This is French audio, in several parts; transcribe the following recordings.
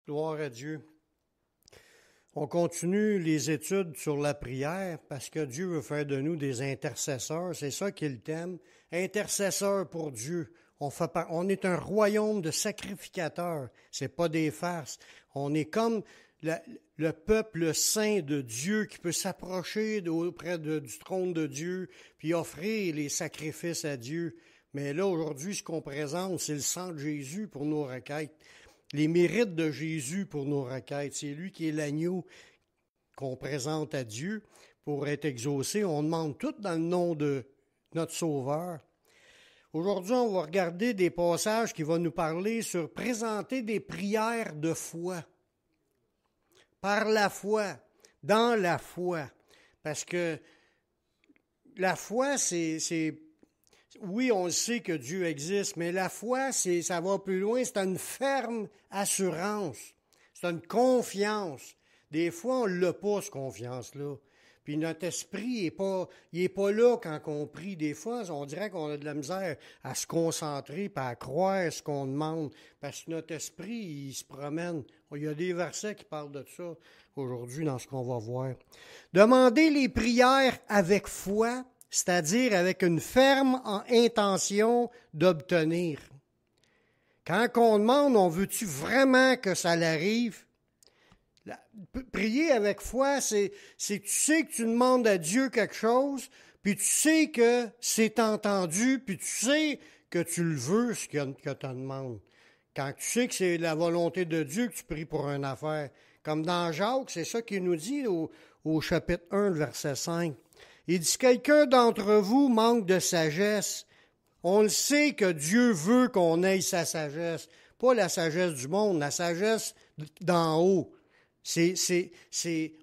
Gloire à Dieu. On continue les études sur la prière parce que Dieu veut faire de nous des intercesseurs. C'est ça qu'il t'aime. Intercesseurs pour Dieu. On est un royaume de sacrificateurs. C'est pas des farces. On est comme le peuple saint de Dieu qui peut s'approcher auprès du trône de Dieu puis offrir les sacrifices à Dieu. Mais là, aujourd'hui, ce qu'on présente, c'est le sang de Jésus pour nos requêtes. Les mérites de Jésus pour nos requêtes. C'est lui qui est l'agneau qu'on présente à Dieu pour être exaucé. On demande tout dans le nom de notre Sauveur. Aujourd'hui, on va regarder des passages qui vont nous parler sur présenter des prières de foi. Par la foi, dans la foi. Parce que la foi, c'est oui, on sait que Dieu existe, mais la foi, ça va plus loin, c'est une ferme assurance, c'est une confiance. Des fois, on ne l'a pas, cette confiance-là. Puis notre esprit il est pas là quand on prie. Des fois, on dirait qu'on a de la misère à se concentrer et à croire ce qu'on demande, parce que notre esprit, il se promène. Il y a des versets qui parlent de ça aujourd'hui dans ce qu'on va voir. Demandez les prières avec foi, c'est-à-dire avec une ferme intention d'obtenir. Quand on demande, on veut-tu vraiment que ça l'arrive? Prier avec foi, c'est que tu sais que tu demandes à Dieu quelque chose, puis tu sais que c'est entendu, puis tu sais que tu le veux, ce que tu demandes. Quand tu sais que c'est la volonté de Dieu que tu pries pour une affaire. Comme dans Jacques, c'est ça qu'il nous dit au chapitre 1, verset 5. Il dit, quelqu'un d'entre vous manque de sagesse. On le sait que Dieu veut qu'on ait sa sagesse. Pas la sagesse du monde, la sagesse d'en haut.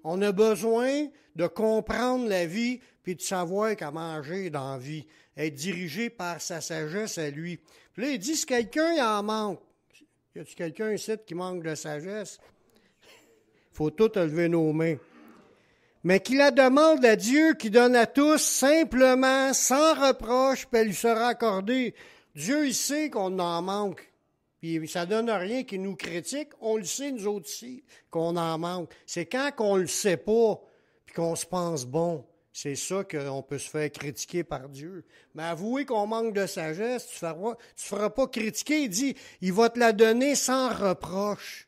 On a besoin de comprendre la vie puis de savoir qu'à manger dans la vie. Être dirigé par sa sagesse à lui. Puis là, il dit, si quelqu'un il en manque, y a-t-il quelqu'un ici qui manque de sagesse? Il faut tout lever nos mains. Mais qu'il la demande à Dieu qui donne à tous simplement, sans reproche, puis elle lui sera accordée. Dieu, il sait qu'on en manque. Puis ça donne rien qu'il nous critique. On le sait, nous autres ici, qu'on en manque. C'est quand qu'on le sait pas, puis qu'on se pense bon. C'est ça qu'on peut se faire critiquer par Dieu. Mais avouer qu'on manque de sagesse, tu feras pas critiquer. Il dit, il va te la donner sans reproche.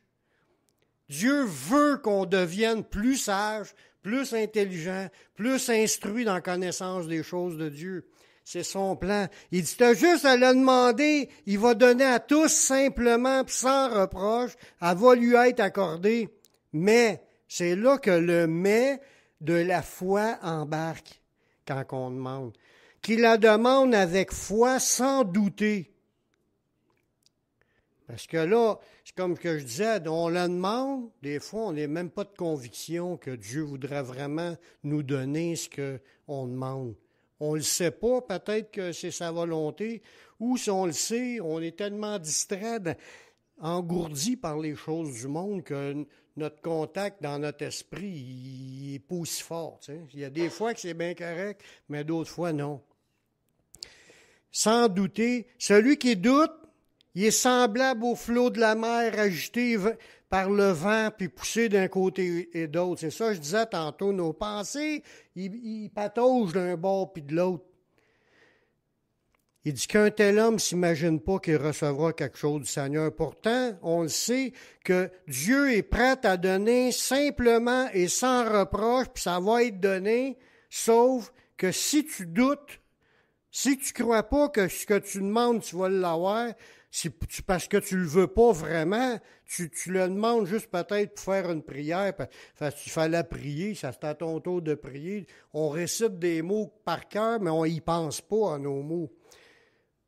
Dieu veut qu'on devienne plus sage, plus intelligent, plus instruit dans la connaissance des choses de Dieu. C'est son plan. Il dit, t'as juste à le demander, il va donner à tous simplement, sans reproche, elle va lui être accordée. Mais, c'est là que le mais de la foi embarque quand on demande. Qu'il la demande avec foi sans douter. Parce que là, c'est comme que je disais, on la demande, des fois, on n'a même pas de conviction que Dieu voudrait vraiment nous donner ce qu'on demande. On ne le sait pas, peut-être que c'est sa volonté, ou si on le sait, on est tellement distrait, engourdi par les choses du monde que notre contact dans notre esprit, il n'est pas aussi fort. Tu sais. Il y a des fois que c'est bien correct, mais d'autres fois, non. Sans douter, celui qui doute, il est semblable au flot de la mer agité par le vent puis poussé d'un côté et d'autre. C'est ça, je disais tantôt, nos pensées, ils pataugent d'un bord puis de l'autre. Il dit qu'un tel homme ne s'imagine pas qu'il recevra quelque chose du Seigneur. Pourtant, on le sait que Dieu est prêt à donner simplement et sans reproche, puis ça va être donné, sauf que si tu doutes, si tu ne crois pas que ce que tu demandes, tu vas l'avoir, c'est parce que tu ne le veux pas vraiment, tu le demandes juste peut-être pour faire une prière, parce qu'il fallait prier, ça c'est à ton tour de prier. On récite des mots par cœur, mais on n'y pense pas à nos mots.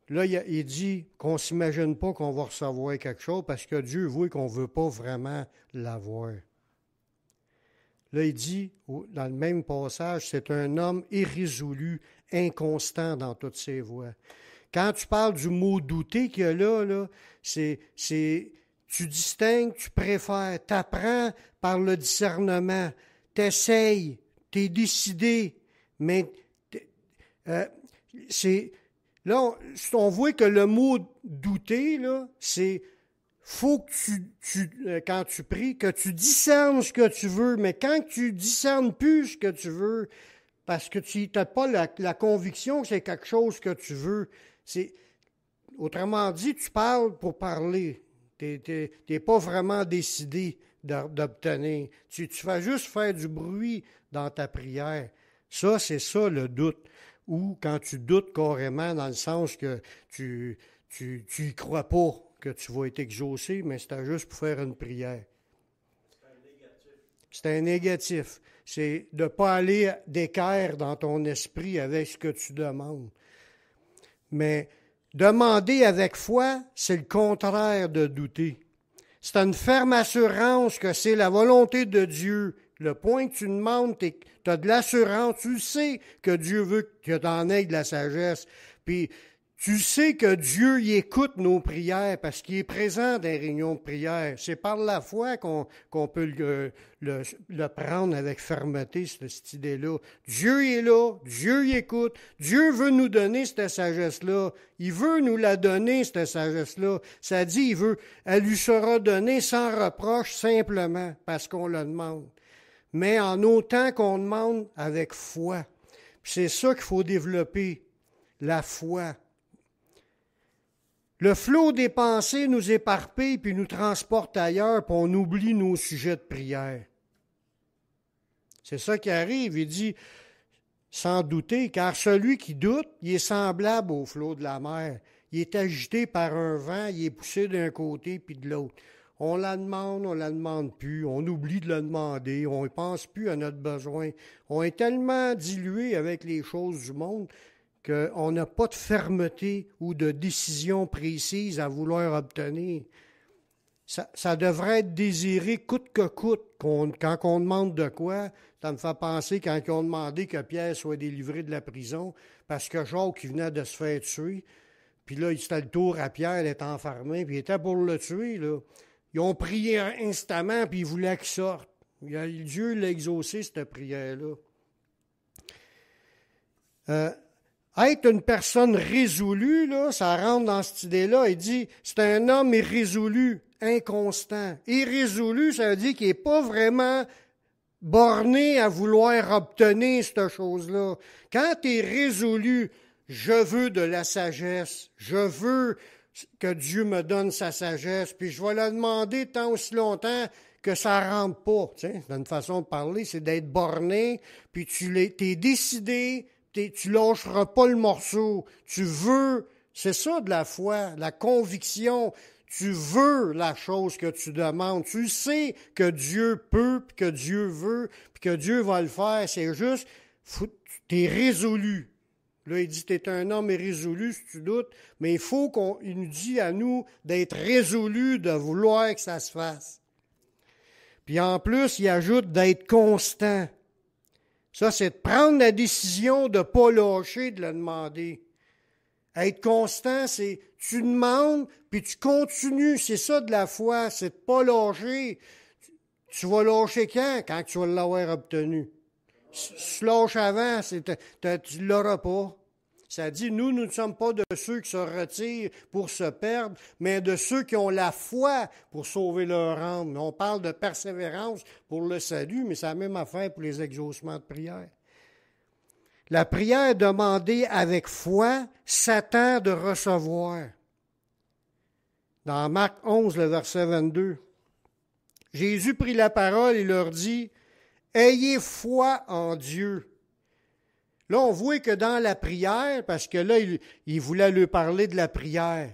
Là, il dit qu'on ne s'imagine pas qu'on va recevoir quelque chose parce que Dieu voit qu'on ne veut pas vraiment l'avoir. Là, il dit, dans le même passage, c'est un homme irrésolu, inconstant dans toutes ses voies. Quand tu parles du mot douter qu'il y a là, c'est tu distingues, tu préfères, tu apprends par le discernement, tu essayes, tu es décidé, mais là, on voit que le mot douter, là, c'est faut que quand tu pries, que tu discernes ce que tu veux, mais quand tu discernes plus ce que tu veux, parce que tu n'as pas la conviction que c'est quelque chose que tu veux, autrement dit, tu parles pour parler. Tu n'es pas vraiment décidé d'obtenir. Tu vas juste faire du bruit dans ta prière. Ça, c'est ça le doute. Ou quand tu doutes carrément dans le sens que tu y crois pas que tu vas être exaucé, mais c'était juste pour faire une prière. C'est un négatif. C'est de ne pas aller d'équerre dans ton esprit avec ce que tu demandes. Mais demander avec foi, c'est le contraire de douter. C'est une ferme assurance que c'est la volonté de Dieu. Le point que tu demandes, tu as de l'assurance, tu sais que Dieu veut que tu en aies de la sagesse. Puis tu sais que Dieu y écoute nos prières parce qu'il est présent dans les réunions de prière. C'est par la foi qu'on peut le prendre avec fermeté, cette idée-là. Dieu est là, Dieu y écoute, Dieu veut nous donner cette sagesse-là. Il veut nous la donner, cette sagesse-là. Ça dit, elle lui sera donnée sans reproche simplement parce qu'on le demande. Mais en autant qu'on demande avec foi. Puis c'est ça qu'il faut développer, la foi. Le flot des pensées nous éparpille puis nous transporte ailleurs, puis on oublie nos sujets de prière. C'est ça qui arrive. Il dit, sans douter, car celui qui doute, il est semblable au flot de la mer. Il est agité par un vent, il est poussé d'un côté puis de l'autre. On la demande plus, on oublie de la demander, on ne pense plus à notre besoin. On est tellement dilué avec les choses du monde qu'on n'a pas de fermeté ou de décision précise à vouloir obtenir. Ça devrait être désiré coûte que coûte. Quand on demande de quoi, ça me fait penser quand ils ont demandé que Pierre soit délivré de la prison parce que Jacques il venait de se faire tuer. Puis là, c'était le tour à Pierre d'être enfermé, puis il était pour le tuer, là. Ils ont prié instamment, puis ils voulaient qu'il sorte. Dieu l'a exaucé, cette prière-là. Être une personne résolue, là, ça rentre dans cette idée-là. Il dit, c'est un homme irrésolu, inconstant. Irrésolu, ça veut dire qu'il n'est pas vraiment borné à vouloir obtenir cette chose-là. Quand tu es résolu, je veux de la sagesse, je veux que Dieu me donne sa sagesse, puis je vais la demander tant aussi longtemps que ça ne rentre pas. C'est une façon de parler, c'est d'être borné, puis tu es décidé, tu lâcheras pas le morceau. Tu veux, c'est ça de la foi, la conviction. Tu veux la chose que tu demandes. Tu sais que Dieu peut, puis que Dieu veut, puis que Dieu va le faire. C'est juste, tu es résolu. Là, il dit, tu es un homme irrésolu si tu doutes, mais il faut il nous dit à nous d'être résolu, de vouloir que ça se fasse. Puis en plus, il ajoute d'être constant. Ça, c'est de prendre la décision de ne pas lâcher, de le demander. Être constant, c'est tu demandes, puis tu continues. C'est ça de la foi, c'est de ne pas lâcher. Tu vas lâcher quand? Quand tu vas l'avoir obtenu. Si tu lâches avant, tu ne l'auras pas. Ça dit, nous ne sommes pas de ceux qui se retirent pour se perdre, mais de ceux qui ont la foi pour sauver leur âme. On parle de persévérance pour le salut, mais c'est la même affaire pour les exaucements de prière. La prière demandée avec foi s'attend de recevoir. Dans Marc 11, le verset 22, Jésus prit la parole et leur dit, « Ayez foi en Dieu. » Là, on voit que dans la prière, parce que là, il voulait lui parler de la prière,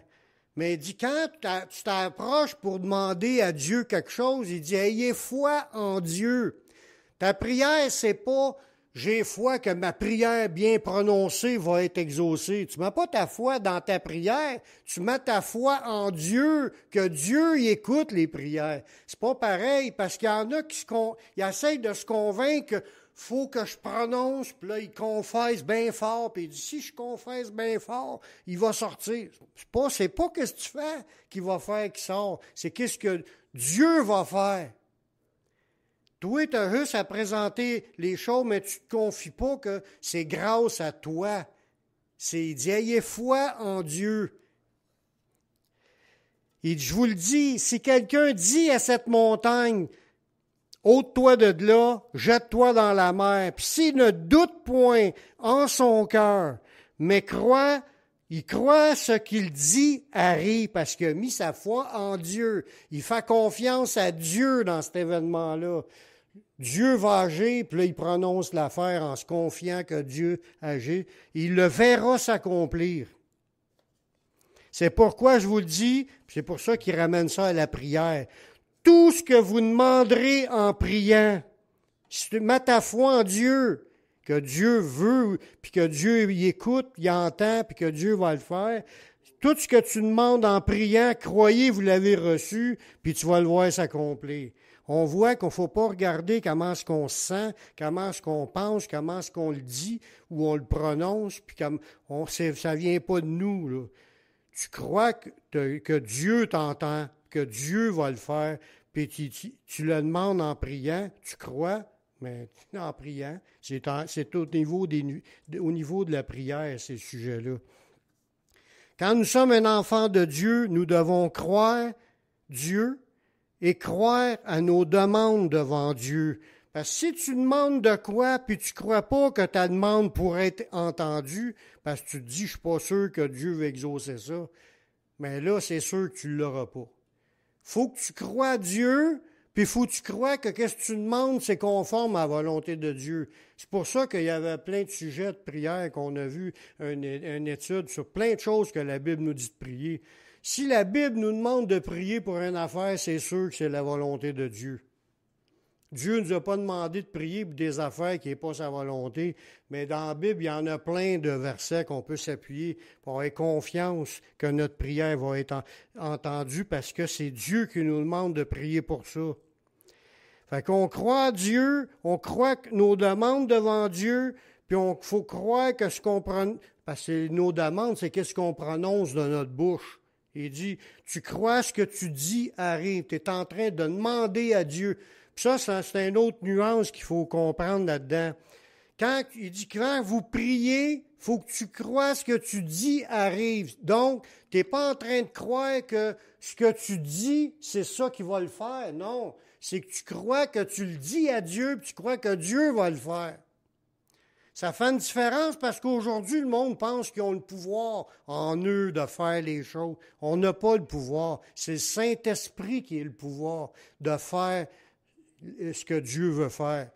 mais il dit, quand tu t'approches pour demander à Dieu quelque chose, il dit, ayez foi en Dieu. Ta prière, c'est pas, j'ai foi que ma prière bien prononcée va être exaucée. Tu mets pas ta foi dans ta prière, tu mets ta foi en Dieu, que Dieu y écoute les prières. C'est pas pareil, parce qu'il y en a qui essayent de se convaincre que faut que je prononce, puis là, il confesse bien fort, puis il dit, si je confesse bien fort, il va sortir. C'est pas ce que tu fais qui va faire qu'il sort, c'est qu'est-ce que Dieu va faire. Toi, tu as juste à présenter les choses, mais tu ne te confies pas que c'est grâce à toi. Il dit, ayez foi en Dieu. Il dit, je vous le dis, si quelqu'un dit à cette montagne, ôte-toi de là, jette-toi dans la mer, puis s'il ne doute point en son cœur, mais il croit ce qu'il dit arrive parce qu'il a mis sa foi en Dieu. Il fait confiance à Dieu dans cet événement-là. Dieu va agir, puis là, il prononce l'affaire en se confiant que Dieu agit. Il le verra s'accomplir. C'est pourquoi je vous le dis, c'est pour ça qu'il ramène ça à la prière. Tout ce que vous demanderez en priant, si tu mets ta foi en Dieu, que Dieu veut, puis que Dieu y écoute, il entend, puis que Dieu va le faire, tout ce que tu demandes en priant, croyez, vous l'avez reçu, puis tu vas le voir s'accomplir. On voit qu'il ne faut pas regarder comment est-ce qu'on se sent, comment est-ce qu'on pense, comment est-ce qu'on le dit, ou on le prononce, puis ça ne vient pas de nous, là. Tu crois que Dieu t'entend, que Dieu va le faire, puis tu le demandes en priant, tu crois, mais en priant, c'est au niveau de la prière, ces sujets-là. Quand nous sommes un enfant de Dieu, nous devons croire Dieu et croire à nos demandes devant Dieu. Parce que si tu demandes de quoi, puis tu ne crois pas que ta demande pourrait être entendue, parce que tu te dis, je ne suis pas sûr que Dieu va exaucer ça, mais là, c'est sûr que tu ne l'auras pas. Faut que tu crois à Dieu, puis il faut que tu crois que ce que tu demandes, c'est conforme à la volonté de Dieu. C'est pour ça qu'il y avait plein de sujets de prière qu'on a vu, une étude sur plein de choses que la Bible nous dit de prier. Si la Bible nous demande de prier pour une affaire, c'est sûr que c'est la volonté de Dieu. Dieu ne nous a pas demandé de prier pour des affaires qui n'est pas sa volonté, mais dans la Bible, il y en a plein de versets qu'on peut s'appuyer pour avoir confiance que notre prière va être entendue parce que c'est Dieu qui nous demande de prier pour ça. Fait qu'on croit à Dieu, on croit que nos demandes devant Dieu, puis il faut croire que ce qu'on prononce, parce que nos demandes, c'est qu'est-ce qu'on prononce de notre bouche. Il dit, tu crois ce que tu dis arrive, tu es en train de demander à Dieu. Puis ça, c'est une autre nuance qu'il faut comprendre là-dedans. Il dit que quand vous priez, il faut que tu crois ce que tu dis arrive. Donc, tu n'es pas en train de croire que ce que tu dis, c'est ça qui va le faire. Non, c'est que tu crois que tu le dis à Dieu, puis tu crois que Dieu va le faire. Ça fait une différence parce qu'aujourd'hui, le monde pense qu'ils ont le pouvoir en eux de faire les choses. On n'a pas le pouvoir. C'est le Saint-Esprit qui a le pouvoir de faire ce que Dieu veut faire.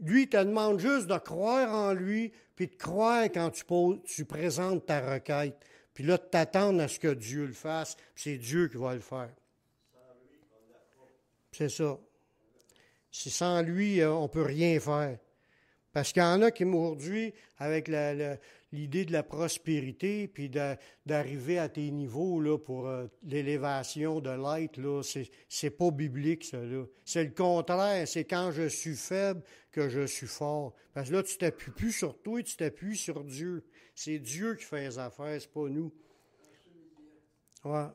Lui, il te demande juste de croire en lui, puis de croire quand tu présentes ta requête. Puis là, de t'attendre à ce que Dieu le fasse, puis c'est Dieu qui va le faire. C'est ça. Si sans lui, on ne peut rien faire. Parce qu'il y en a qui, aujourd'hui, avec l'idée de la prospérité, puis d'arriver à tes niveaux là, pour l'élévation de l'être, là, c'est pas biblique, ça. Là. C'est le contraire. C'est quand je suis faible que je suis fort. Parce que là, tu t'appuies plus sur toi, tu t'appuies sur Dieu. C'est Dieu qui fait les affaires, c'est pas nous. Ouais.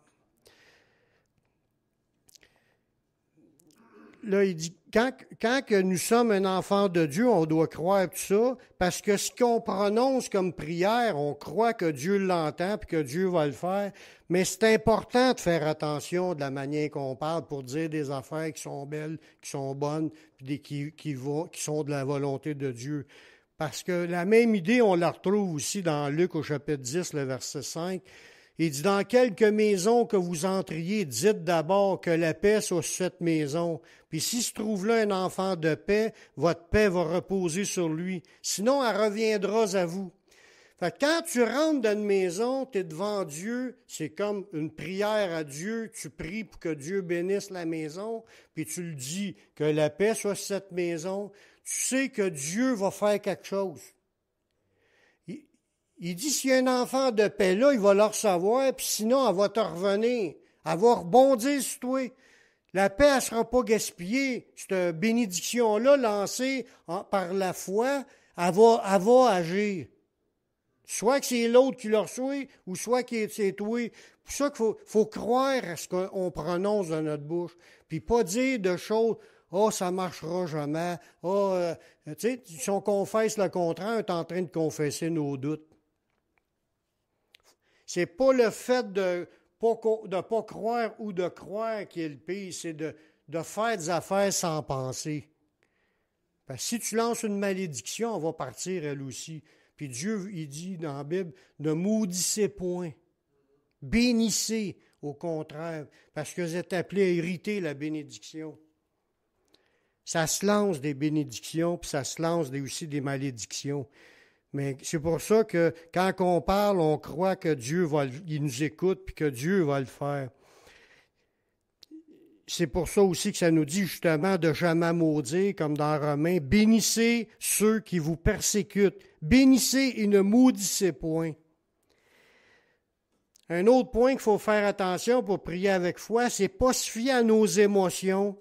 Là, il dit, quand que nous sommes un enfant de Dieu, on doit croire tout ça, parce que ce qu'on prononce comme prière, on croit que Dieu l'entend et que Dieu va le faire, mais c'est important de faire attention de la manière qu'on parle pour dire des affaires qui sont belles, qui sont bonnes, puis qui sont de la volonté de Dieu. Parce que la même idée, on la retrouve aussi dans Luc au chapitre 10, le verset 5. Il dit, dans quelque maison que vous entriez, dites d'abord que la paix soit sur cette maison. Puis si se trouve là un enfant de paix, votre paix va reposer sur lui. Sinon, elle reviendra à vous. Fait que quand tu rentres dans une maison, tu es devant Dieu, c'est comme une prière à Dieu. Tu pries pour que Dieu bénisse la maison, puis tu le dis, que la paix soit sur cette maison. Tu sais que Dieu va faire quelque chose. Il dit, s'il y a un enfant de paix là, il va le recevoir, puis sinon, elle va te revenir. Elle va rebondir sur toi. La paix, elle ne sera pas gaspillée. Cette bénédiction-là, lancée par la foi, elle va agir. Soit que c'est l'autre qui le reçoit, ou soit que c'est toi. C'est pour ça qu'il faut croire à ce qu'on prononce dans notre bouche. Puis pas dire de choses, « Oh, ça ne marchera jamais. Oh, tu sais, si on confesse le contraire, on est en train de confesser nos doutes. C'est pas le fait de pas croire ou de croire qui est le pire, c'est de faire des affaires sans penser. Parce que si tu lances une malédiction, on va partir elle aussi. Puis Dieu, il dit dans la Bible, ne maudissez point. Bénissez, au contraire, parce que vous êtes appelés à hériter la bénédiction. Ça se lance des bénédictions, puis ça se lance aussi des malédictions. Mais c'est pour ça que quand on parle, on croit que Dieu il nous écoute, puis que Dieu va le faire. C'est pour ça aussi que ça nous dit justement de jamais maudire, comme dans Romains, bénissez ceux qui vous persécutent. Bénissez et ne maudissez point. Un autre point qu'il faut faire attention pour prier avec foi, c'est pas se fier à nos émotions.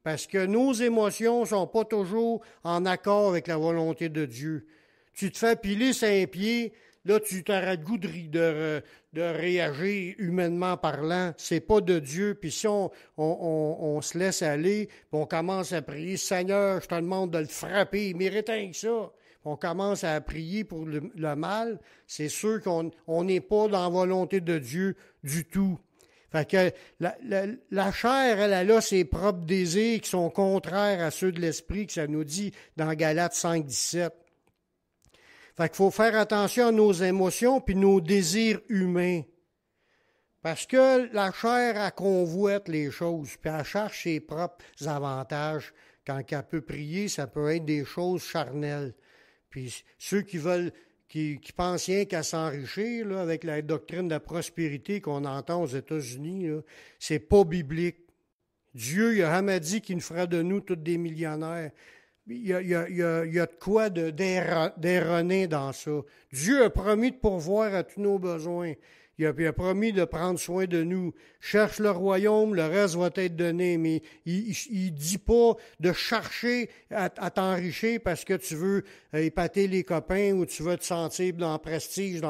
Parce que nos émotions ne sont pas toujours en accord avec la volonté de Dieu. Tu te fais piler 5 pieds, là, tu t'auras le goût de réagir humainement parlant. C'est pas de Dieu. Puis si on se laisse aller, puis on commence à prier, Seigneur, je te demande de le frapper, il mérite rien que ça. On commence à prier pour le mal, c'est sûr qu'on n'est pas dans la volonté de Dieu du tout. Fait que la chair, elle a ses propres désirs qui sont contraires à ceux de l'esprit, que ça nous dit dans Galates 5, 17. Fait qu'il faut faire attention à nos émotions puis nos désirs humains. Parce que la chair, elle convoite les choses, puis elle cherche ses propres avantages. Quand elle peut prier, ça peut être des choses charnelles. Puis ceux qui veulent... qui pensent rien qu'à s'enrichir là, avec la doctrine de la prospérité qu'on entend aux États-Unis, là, c'est pas biblique. Dieu, il a jamais dit qu'il nous fera de nous tous des millionnaires. Il y a de quoi d'erroné dans ça. Dieu a promis de pourvoir à tous nos besoins. Il a promis de prendre soin de nous. Cherche le royaume, le reste va être donné. Mais il dit pas de chercher à t'enrichir parce que tu veux épater les copains ou tu veux te sentir dans le prestige.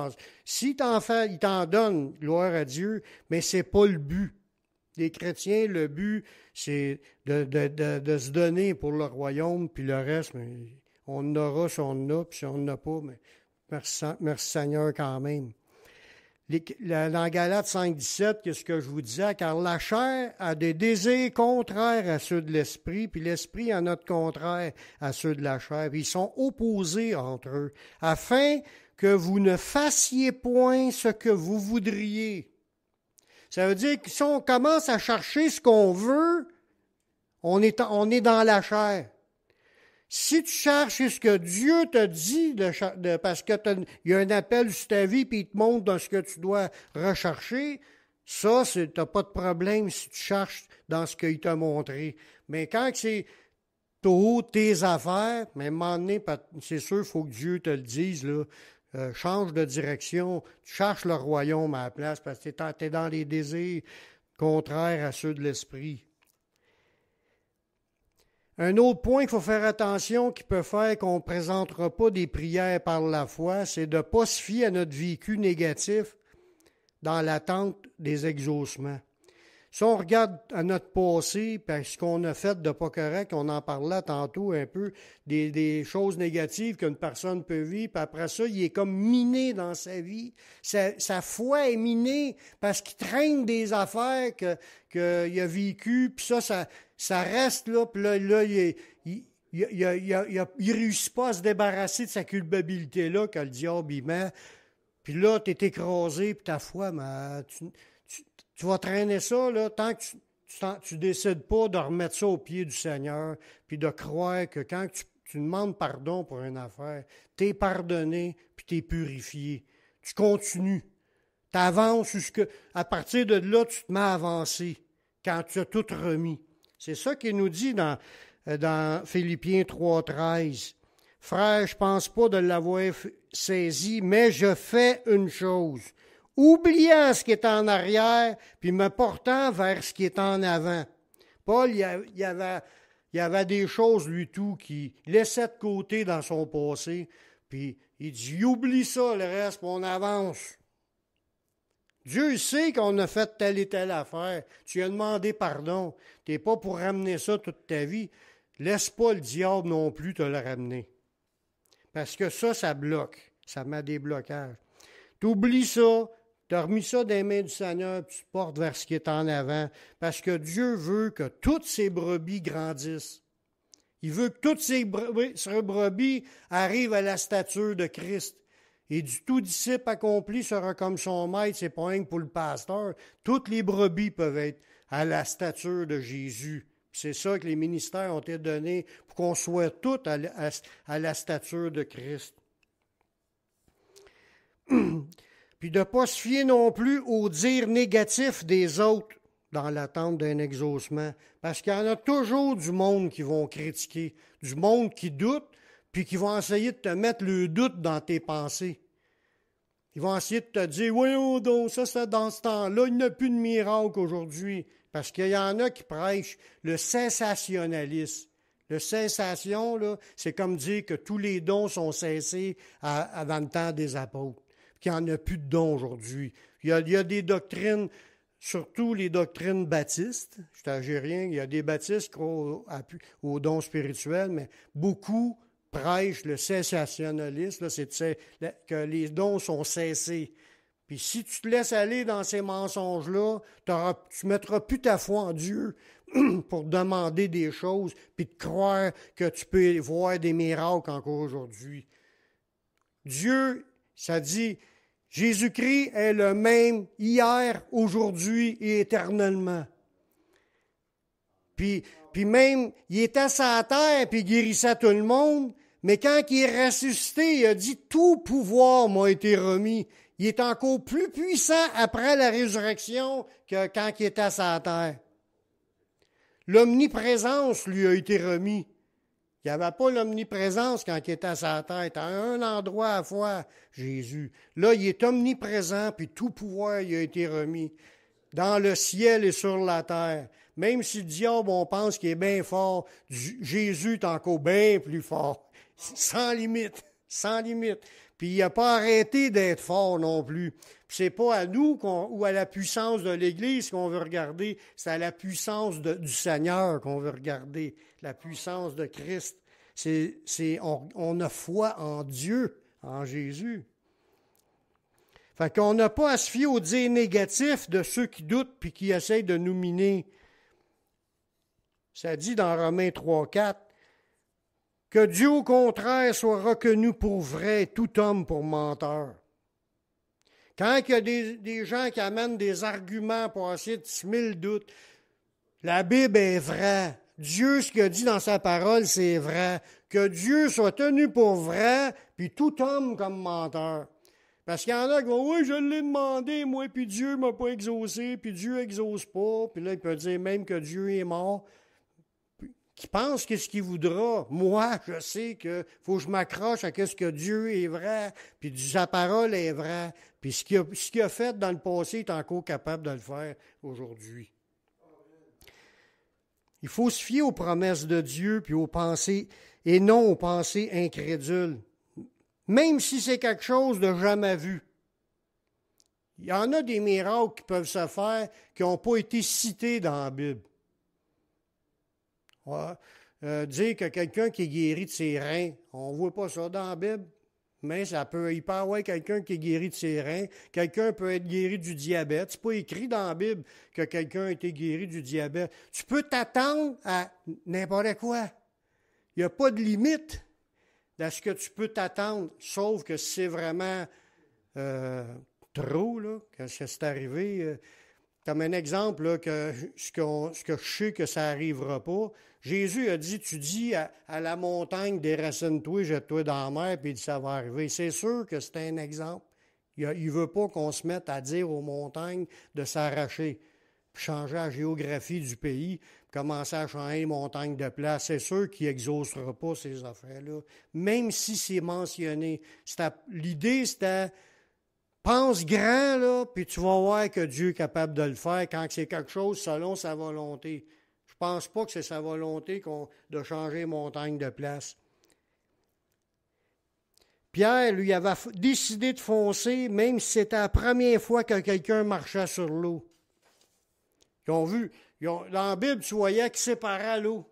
Si t'en fais, il t'en donne, gloire à Dieu, mais c'est pas le but. Les chrétiens, le but, c'est de se donner pour le royaume, puis le reste, mais on en aura si on en a, puis si on n'en a pas, mais merci Seigneur quand même. Dans Galates 5, 17, qu'est-ce que je vous disais? Car la chair a des désirs contraires à ceux de l'esprit, puis l'esprit en a de contraire à ceux de la chair. Puis ils sont opposés entre eux, afin que vous ne fassiez point ce que vous voudriez. Ça veut dire que si on commence à chercher ce qu'on veut, on est dans la chair. Si tu cherches ce que Dieu te dit, parce qu'il y a un appel sur ta vie, puis il te montre dans ce que tu dois rechercher, ça, tu n'as pas de problème si tu cherches dans ce qu'il t'a montré. Mais quand c'est tes affaires, mais à un moment donné, c'est sûr, il faut que Dieu te le dise, là. Change de direction, tu cherches le royaume à la place parce que tu es dans les désirs contraires à ceux de l'esprit. Un autre point qu'il faut faire attention qui peut faire qu'on ne présentera pas des prières par la foi, c'est de ne pas se fier à notre vécu négatif dans l'attente des exaucements. Si on regarde à notre passé, parce qu'on a fait de pas correct, on en parlait tantôt un peu, des choses négatives qu'une personne peut vivre, puis après ça, il est comme miné dans sa vie. Sa foi est minée parce qu'il traîne des affaires qu'il a vécues, puis ça reste là, puis là il réussit pas à se débarrasser de sa culpabilité-là que le diable y met. Puis là, tu es écrasé, puis ta foi, mais tu vas traîner ça, là, tant que tu décides pas de remettre ça au pied du Seigneur, puis de croire que quand tu demandes pardon pour une affaire, tu es pardonné, puis tu es purifié. Tu continues. Tu avances à partir de là, tu te mets à avancer quand tu as tout remis. C'est ça qu'il nous dit dans Philippiens 3,13. Frère, je ne pense pas de l'avoir saisi, mais je fais une chose. Oubliant ce qui est en arrière, puis me portant vers ce qui est en avant. Paul, il y avait des choses, lui, tout, qu'il laissait de côté dans son passé, puis il dit, il oublie ça, le reste, puis on avance. Dieu sait qu'on a fait telle et telle affaire. Tu as demandé pardon. Tu n'es pas pour ramener ça toute ta vie. Laisse pas le diable non plus te le ramener. Parce que ça bloque. Ça met des blocages. Tu oublies ça. Tu as remis ça dans les mains du Seigneur, puis tu te portes vers ce qui est en avant, parce que Dieu veut que toutes ses brebis grandissent. Il veut que toutes ces brebis arrivent à la stature de Christ. Et du tout disciple accompli sera comme son maître, c'est pas rien que pour le pasteur. Toutes les brebis peuvent être à la stature de Jésus. C'est ça que les ministères ont été donnés pour qu'on soit tous à la stature de Christ. Puis de ne pas se fier non plus aux dires négatifs des autres dans l'attente d'un exaucement. Parce qu'il y en a toujours du monde qui vont critiquer, du monde qui doute, puis qui vont essayer de te mettre le doute dans tes pensées. Ils vont essayer de te dire « Voyons donc, ça c'est dans ce temps-là, il n'y a plus de miracle aujourd'hui. » Parce qu'il y en a qui prêchent le sensationnalisme. Le sensation, là, c'est comme dire que tous les dons sont cessés avant le temps des apôtres. Qu'il n'y en a plus de dons aujourd'hui. Il y a des doctrines, surtout les doctrines baptistes. Je suis algérien, il y a des baptistes qui croient aux dons spirituels, mais beaucoup prêchent le sensationnalisme, là, c'est que les dons sont cessés. Puis si tu te laisses aller dans ces mensonges-là, tu ne mettras plus ta foi en Dieu pour demander des choses, puis de croire que tu peux voir des miracles encore aujourd'hui. Dieu, ça dit, Jésus-Christ est le même hier, aujourd'hui et éternellement. Puis même, il était sur la terre, puis il guérissait tout le monde, mais quand il est ressuscité, il a dit « Tout pouvoir m'a été remis ». Il est encore plus puissant après la résurrection que quand il était sur la terre. L'omniprésence lui a été remis. Il n'y avait pas l'omniprésence quand il était sur la terre. À un endroit à la fois, Jésus. Là, il est omniprésent, puis tout pouvoir lui a été remis. Dans le ciel et sur la terre. Même si le diable, on pense qu'il est bien fort, Jésus est encore bien plus fort. Sans limite. Sans limite. Puis il n'a pas arrêté d'être fort non plus. Puis c'est pas à nous ou à la puissance de l'Église qu'on veut regarder, c'est à la puissance du Seigneur qu'on veut regarder, la puissance de Christ. On a foi en Dieu, en Jésus. Fait qu'on n'a pas à se fier aux dires négatifs de ceux qui doutent puis qui essayent de nous miner. Ça dit dans Romains 3,4, que Dieu, au contraire, soit reconnu pour vrai, tout homme pour menteur. Quand il y a des gens qui amènent des arguments pour essayer de semer le doute, la Bible est vraie. Dieu, ce qu'il a dit dans sa parole, c'est vrai. Que Dieu soit tenu pour vrai, puis tout homme comme menteur. Parce qu'il y en a qui vont « Oui, je l'ai demandé, moi, puis Dieu ne m'a pas exaucé, puis Dieu n'exauce pas. » Puis là, il peut dire même que Dieu est mort. Qui pense qu'est-ce qu'il voudra. Moi, je sais qu'il faut que je m'accroche à ce que Dieu est vrai, puis sa parole est vraie, puis ce qu'il a fait dans le passé, il est encore capable de le faire aujourd'hui. Il faut se fier aux promesses de Dieu, puis aux pensées, et non aux pensées incrédules. Même si c'est quelque chose de jamais vu. Il y en a des miracles qui peuvent se faire qui n'ont pas été cités dans la Bible. Dire que quelqu'un qui est guéri de ses reins, on ne voit pas ça dans la Bible, mais il peut y avoir quelqu'un qui est guéri de ses reins, quelqu'un peut être guéri du diabète. Ce n'est pas écrit dans la Bible que quelqu'un a été guéri du diabète. Tu peux t'attendre à n'importe quoi. Il n'y a pas de limite à ce que tu peux t'attendre, sauf que si c'est vraiment trop, là, que c'est arrivé. Comme un exemple, là, ce que je sais que ça n'arrivera pas, Jésus a dit, tu dis à la montagne, déracine-toi, jette-toi dans la mer, puis ça va arriver. C'est sûr que c'est un exemple. Il ne veut pas qu'on se mette à dire aux montagnes de s'arracher, puis changer la géographie du pays, commencer à changer les montagnes de place. C'est sûr qu'il n'exaucera pas ces affaires-là, même si c'est mentionné. L'idée, c'était... Pense grand, là, puis tu vas voir que Dieu est capable de le faire quand c'est quelque chose selon sa volonté. Je ne pense pas que c'est sa volonté de changer les montagnes de place. Pierre, lui, avait décidé de foncer, même si c'était la première fois que quelqu'un marchait sur l'eau. Ils ont vu, dans la Bible, tu voyais qu'il séparait l'eau.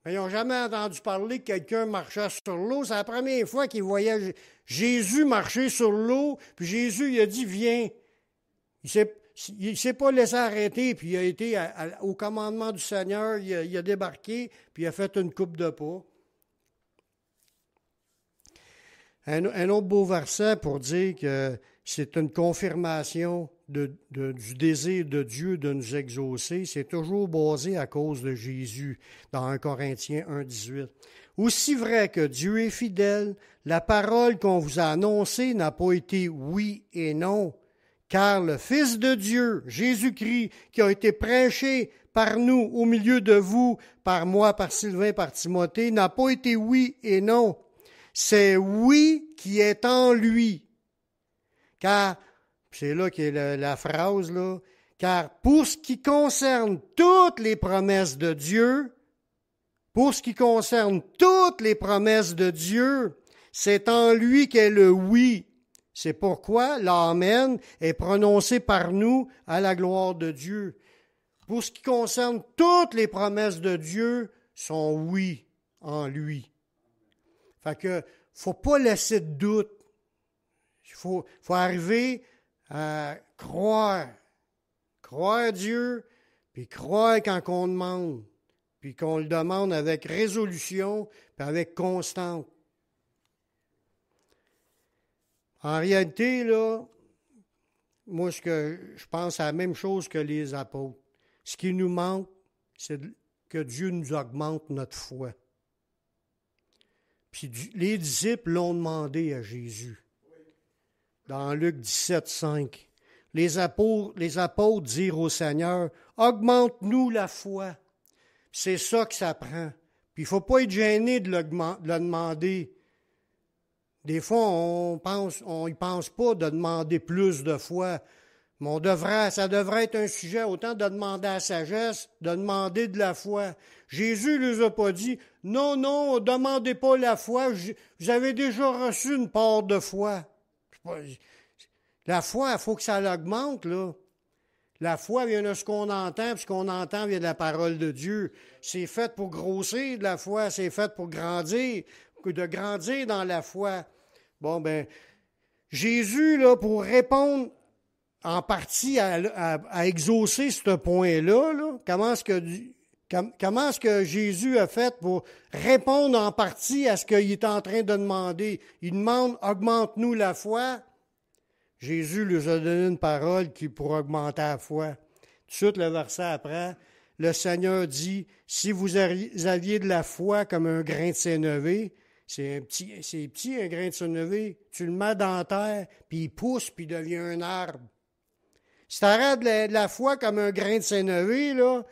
Mais ils n'ont jamais entendu parler que quelqu'un marchait sur l'eau. C'est la première fois qu'ils voyaient Jésus marcher sur l'eau, puis Jésus il a dit « Viens ». Il s'est pas laissé arrêter, puis il a été au commandement du Seigneur, il a débarqué, puis il a fait une coupe de pas. Un autre beau verset pour dire que c'est une confirmation du désir de Dieu de nous exaucer. C'est toujours basé à cause de Jésus, dans 1 Corinthiens 1,18. Aussi vrai que Dieu est fidèle, la parole qu'on vous a annoncée n'a pas été oui et non, car le Fils de Dieu, Jésus-Christ, qui a été prêché par nous au milieu de vous, par moi, par Sylvain, par Timothée, n'a pas été oui et non. C'est oui qui est en lui. Car, c'est là qu'est la phrase, là, car pour ce qui concerne toutes les promesses de Dieu, c'est en lui qu'est le oui. C'est pourquoi l'Amen est prononcé par nous à la gloire de Dieu. Pour ce qui concerne toutes les promesses de Dieu, sont oui en lui. Fait que, faut pas laisser de doute. Il faut arriver à croire. Croire Dieu, puis croire quand on demande, puis qu'on le demande avec résolution, puis avec constance. En réalité, là, moi, je pense à la même chose que les apôtres. Ce qui nous manque, c'est que Dieu nous augmente notre foi. Puis les disciples l'ont demandé à Jésus. Dans Luc 17, 5. Les apôtres dirent au Seigneur, « Augmente-nous la foi. » C'est ça que ça prend. Puis il ne faut pas être gêné de le demander. Des fois, on y pense pas de demander plus de foi. Mais ça devrait être un sujet autant de demander la sagesse, de demander de la foi. Jésus ne les a pas dit, non, ne demandez pas la foi, vous avez déjà reçu une part de foi. La foi, il faut que ça l'augmente, là. La foi vient de ce qu'on entend, puis ce qu'on entend vient de la parole de Dieu. C'est fait pour grossir de la foi, c'est fait pour grandir, de grandir dans la foi. Bon, ben, Jésus, là, pour répondre en partie à exaucer ce point-là, là, comment est-ce que Jésus a fait pour répondre en partie à ce qu'il est en train de demander? Il demande, augmente-nous la foi. Jésus lui a donné une parole qui pour augmenter la foi. Tout de suite, le verset après, le Seigneur dit, si vous aviez de la foi comme un grain de sénévé, c'est petit un grain de sénévé, tu le mets dans la terre, puis il pousse, puis il devient un arbre. Si tu arrêtes de la foi comme un grain de sénévé, là,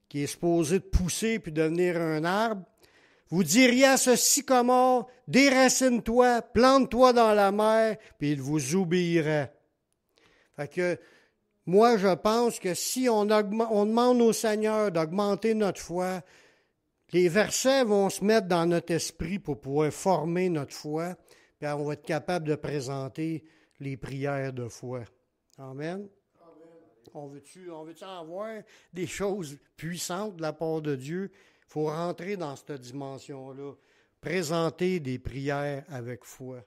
qui est supposé de pousser puis devenir un arbre, vous diriez à ce sycomore, déracine-toi, plante-toi dans la mer, puis il vous obéirait. Fait que, moi, je pense que si on demande au Seigneur d'augmenter notre foi, les versets vont se mettre dans notre esprit pour pouvoir former notre foi, puis on va être capable de présenter les prières de foi. Amen. On veut-tu en voir des choses puissantes de la part de Dieu? Il faut rentrer dans cette dimension-là. Présenter des prières avec foi.